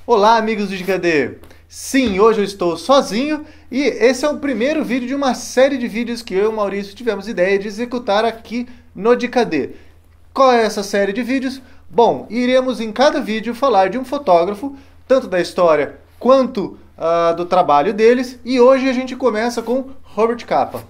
Olá, amigos do DKD! Sim, hoje eu estou sozinho e esse é o primeiro vídeo de uma série de vídeos que eu e o Maurício tivemos ideia de executar aqui no DKD. Qual é essa série de vídeos? Bom, iremos em cada vídeo falar de um fotógrafo, tanto da história quanto do trabalho deles, e hoje a gente começa com Robert Capa.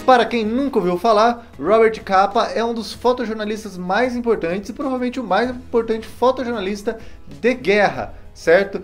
Para quem nunca ouviu falar, Robert Capa é um dos fotojornalistas mais importantes e provavelmente o mais importante fotojornalista de guerra, certo?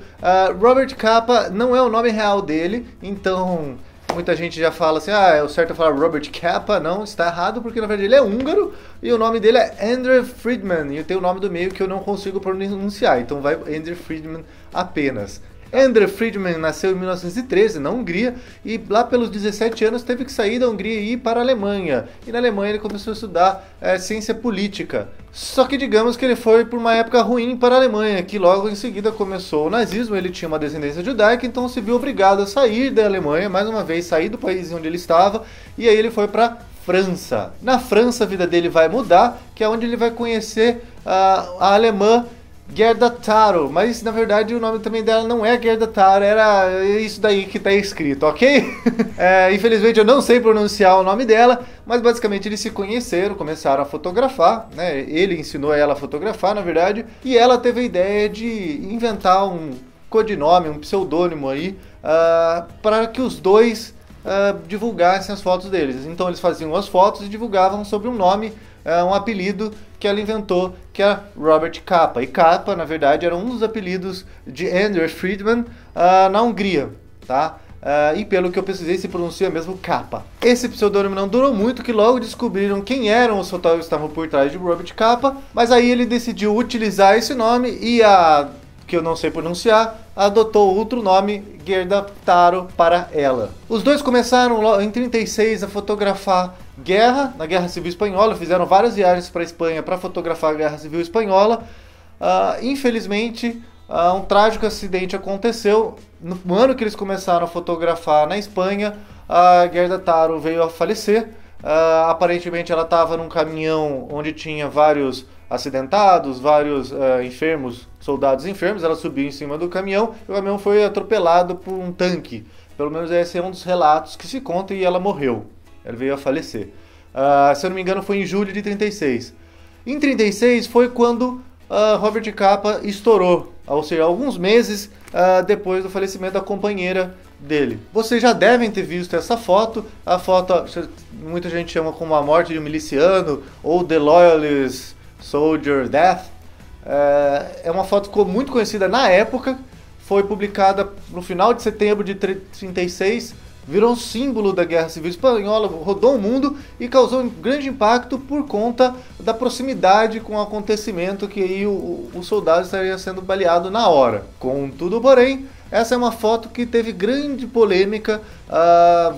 Robert Capa não é o nome real dele, então muita gente já fala assim, é o certo falar Robert Capa. Não, está errado, porque na verdade ele é húngaro e o nome dele é Endre Friedman, e tem o nome do meio que eu não consigo pronunciar, então vai Endre Friedman apenas. Endre Friedman nasceu em 1913 na Hungria e lá pelos 17 anos teve que sair da Hungria e ir para a Alemanha. E na Alemanha ele começou a estudar ciência política. Só que digamos que ele foi por uma época ruim para a Alemanha, que logo em seguida começou o nazismo. Ele tinha uma descendência judaica, então se viu obrigado a sair da Alemanha, mais uma vez sair do país onde ele estava, e aí ele foi para França. Na França a vida dele vai mudar, que é onde ele vai conhecer a alemã Gerda Taro, mas na verdade o nome também dela não é Gerda Taro, era isso daí que está escrito, ok? Infelizmente eu não sei pronunciar o nome dela, mas basicamente eles se conheceram, começaram a fotografar, né? Ele ensinou ela a fotografar, na verdade, e ela teve a ideia de inventar um codinome, um pseudônimo aí, para que os dois divulgassem as fotos deles. Então eles faziam as fotos e divulgavam sobre um nome, um apelido que ela inventou, que é Robert Capa. E Capa, na verdade, era um dos apelidos de Endre Friedman na Hungria, tá? E pelo que eu pesquisei, se pronuncia mesmo Capa. Esse pseudônimo não durou muito, que logo descobriram quem eram os fotógrafos que estavam por trás de Robert Capa, mas aí ele decidiu utilizar esse nome e que eu não sei pronunciar, adotou outro nome, Gerda Taro, para ela. Os dois começaram em 1936 a fotografar guerra, na Guerra Civil Espanhola, fizeram várias viagens para a Espanha para fotografar a Guerra Civil Espanhola. Infelizmente, um trágico acidente aconteceu. No ano que eles começaram a fotografar na Espanha, a Gerda Taro veio a falecer. Aparentemente ela estava num caminhão onde tinha vários acidentados, vários enfermos, soldados enfermos. Ela subiu em cima do caminhão e o caminhão foi atropelado por um tanque. Pelo menos esse é um dos relatos que se conta, e ela morreu. Ela veio a falecer. Se eu não me engano, foi em julho de 36. Em 36 foi quando Robert Capa estourou, ou seja, alguns meses depois do falecimento da companheira dele. Vocês já devem ter visto essa foto. A foto, muita gente chama como a morte de um miliciano ou The Loyalist Soldier Death. É uma foto que ficou muito conhecida na época. Foi publicada no final de setembro de 36. Virou um símbolo da Guerra Civil Espanhola, rodou o mundo e causou um grande impacto por conta da proximidade com o acontecimento, que aí o soldado estaria sendo baleado na hora. Contudo, porém, essa é uma foto que teve grande polêmica.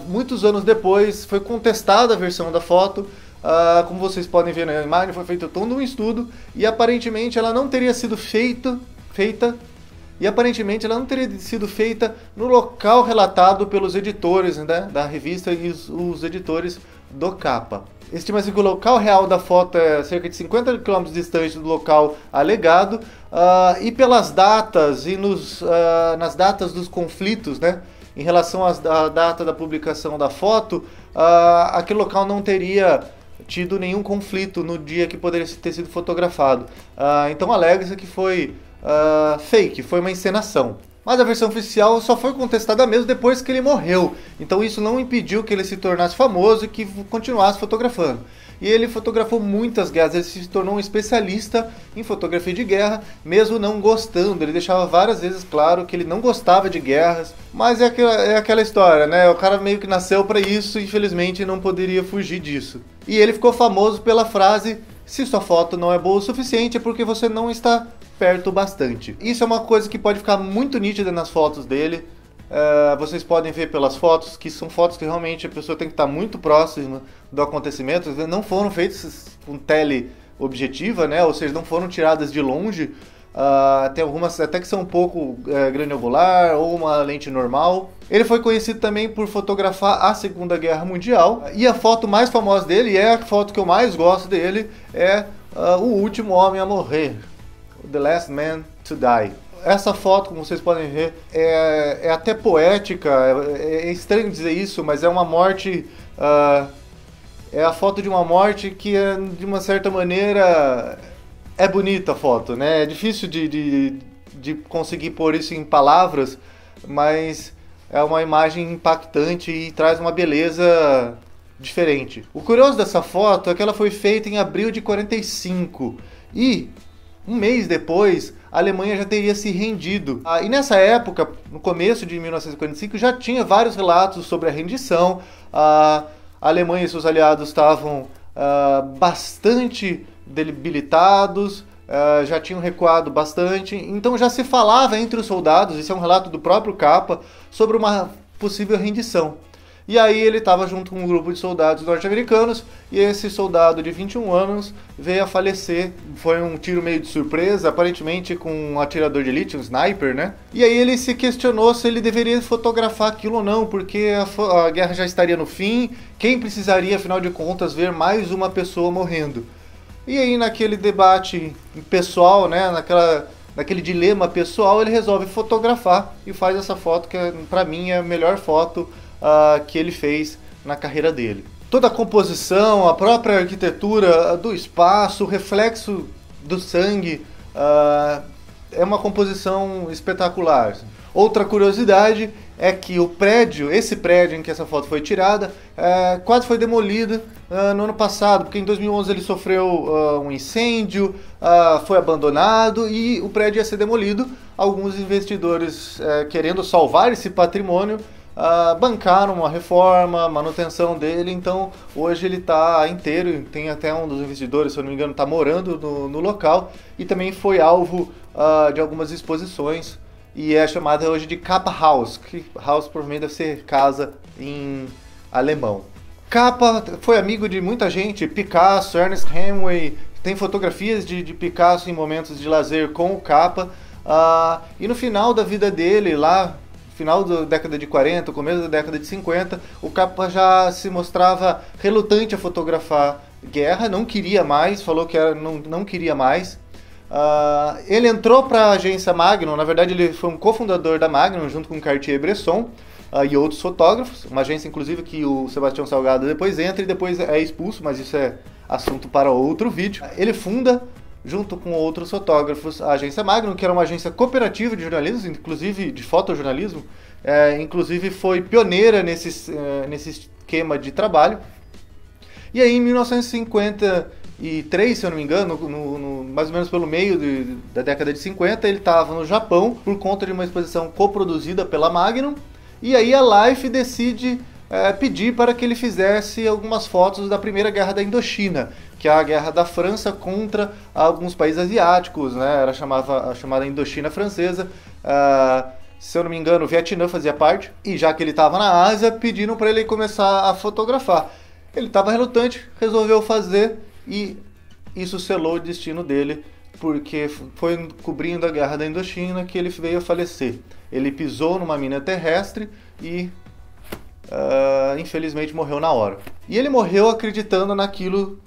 Muitos anos depois foi contestada a versão da foto. Como vocês podem ver na imagem, foi feito todo um estudo e aparentemente ela não teria sido feita no local relatado pelos editores, né, da revista e os editores do Capa. Estima-se que o local real da foto é cerca de 50 km distante do local alegado, e pelas datas e nas datas dos conflitos, né, em relação à data da publicação da foto, aquele local não teria tido nenhum conflito no dia que poderia ter sido fotografado. Então alega-se que foi fake, foi uma encenação. Mas a versão oficial só foi contestada mesmo depois que ele morreu. Então isso não impediu que ele se tornasse famoso e que continuasse fotografando. E ele fotografou muitas guerras, ele se tornou um especialista em fotografia de guerra, mesmo não gostando. Ele deixava várias vezes claro que ele não gostava de guerras, mas é aquela história, né? O cara meio que nasceu para isso, infelizmente não poderia fugir disso. E ele ficou famoso pela frase: se sua foto não é boa o suficiente é porque você não está perto bastante. Isso é uma coisa que pode ficar muito nítida nas fotos dele. Vocês podem ver pelas fotos que são fotos que realmente a pessoa tem que estar muito próxima do acontecimento. Não foram feitas com teleobjetiva, né? Ou seja, não foram tiradas de longe. Tem algumas até que são um pouco graniocular ou uma lente normal. Ele foi conhecido também por fotografar a Segunda Guerra Mundial. E a foto mais famosa dele, e é a foto que eu mais gosto dele, é o último homem a morrer, The Last Man to Die. Essa foto, como vocês podem ver, é até poética, é estranho dizer isso, mas é uma morte, é a foto de uma morte que, de uma certa maneira, é bonita a foto, né? É difícil de conseguir pôr isso em palavras, mas é uma imagem impactante e traz uma beleza diferente. O curioso dessa foto é que ela foi feita em abril de 45 e um mês depois a Alemanha já teria se rendido. E nessa época, no começo de 1945, já tinha vários relatos sobre a rendição. A Alemanha e seus aliados estavam bastante debilitados, já tinham recuado bastante, então já se falava entre os soldados, isso é um relato do próprio Capa, sobre uma possível rendição. E aí ele estava junto com um grupo de soldados norte-americanos, e esse soldado de 21 anos veio a falecer. Foi um tiro meio de surpresa, aparentemente com um atirador de elite, um sniper, né? E aí ele se questionou se ele deveria fotografar aquilo ou não, porque a guerra já estaria no fim, quem precisaria, afinal de contas, ver mais uma pessoa morrendo? E aí naquele debate pessoal, né, naquele dilema pessoal, ele resolve fotografar e faz essa foto que, para mim, é a melhor foto que ele fez na carreira dele. Toda a composição, a própria arquitetura do espaço, o reflexo do sangue, é uma composição espetacular. Outra curiosidade é que esse prédio em que essa foto foi tirada, quase foi demolido no ano passado, porque em 2011 ele sofreu um incêndio, foi abandonado e o prédio ia ser demolido. Alguns investidores, querendo salvar esse patrimônio, bancaram uma reforma, manutenção dele, então hoje ele está inteiro. Tem até um dos investidores, se eu não me engano, está morando no local, e também foi alvo de algumas exposições, e é chamada hoje de Kappa Haus, que Haus provavelmente deve ser casa em alemão. Capa foi amigo de muita gente, Picasso, Ernest Hemingway, tem fotografias de Picasso em momentos de lazer com o Capa, e no final da vida dele, lá final da década de 40, começo da década de 50, o Capa já se mostrava relutante a fotografar guerra, não queria mais, falou que não queria mais. Ele entrou para a agência Magnum, na verdade ele foi um cofundador da Magnum, junto com Cartier-Bresson e outros fotógrafos, uma agência inclusive que o Sebastião Salgado depois entra e depois é expulso, mas isso é assunto para outro vídeo. Ele funda, junto com outros fotógrafos, a agência Magnum, que era uma agência cooperativa de jornalismo, inclusive de fotojornalismo, inclusive foi pioneira nesse esquema de trabalho. E aí em 1953, se eu não me engano, mais ou menos pelo meio da década de 50, ele estava no Japão por conta de uma exposição coproduzida pela Magnum, e aí a Life decide pedir para que ele fizesse algumas fotos da Primeira Guerra da Indochina, que é a guerra da França contra alguns países asiáticos, né? Era a chamada Indochina Francesa. Se eu não me engano, o Vietnã fazia parte, e já que ele estava na Ásia, pediram para ele começar a fotografar. Ele estava relutante, resolveu fazer, e isso selou o destino dele, porque foi cobrindo a guerra da Indochina que ele veio a falecer. Ele pisou numa mina terrestre e infelizmente morreu na hora. E ele morreu acreditando naquilo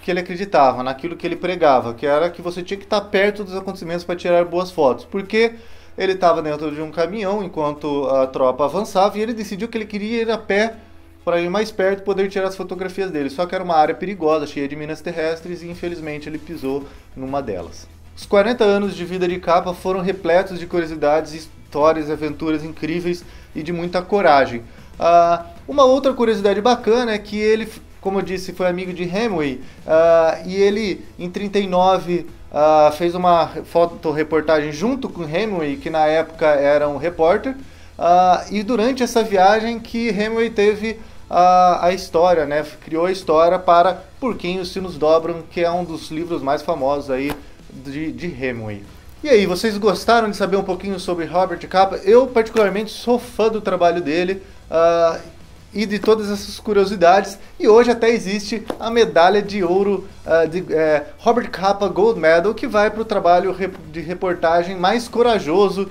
que ele acreditava, naquilo que ele pregava, que era que você tinha que estar perto dos acontecimentos para tirar boas fotos, porque ele estava dentro de um caminhão enquanto a tropa avançava, e ele decidiu que ele queria ir a pé para ir mais perto e poder tirar as fotografias dele, só que era uma área perigosa, cheia de minas terrestres, e infelizmente ele pisou numa delas. Os 40 anos de vida de Capa foram repletos de curiosidades, histórias e aventuras incríveis e de muita coragem. Uma outra curiosidade bacana é que ele, como eu disse, foi amigo de Hemingway, e ele, em 39, fez uma fotoreportagem junto com Hemingway, que na época era um repórter, e durante essa viagem que Hemingway teve a história, né? Criou a história para Por Quem os Sinos Dobram, que é um dos livros mais famosos aí de Hemingway. E aí, vocês gostaram de saber um pouquinho sobre Robert Capa? Eu particularmente sou fã do trabalho dele, e de todas essas curiosidades, e hoje até existe a medalha de ouro de Robert Capa Gold Medal, que vai para o trabalho de reportagem mais corajoso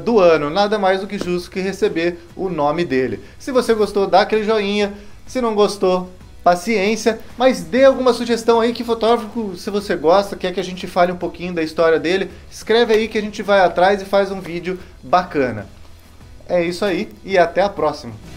do ano. Nada mais do que justo que receber o nome dele. Se você gostou, dá aquele joinha. Se não gostou, paciência, mas dê alguma sugestão aí, que fotógrafo, se você gosta, quer que a gente fale um pouquinho da história dele, escreve aí que a gente vai atrás e faz um vídeo bacana. É isso aí e até a próxima!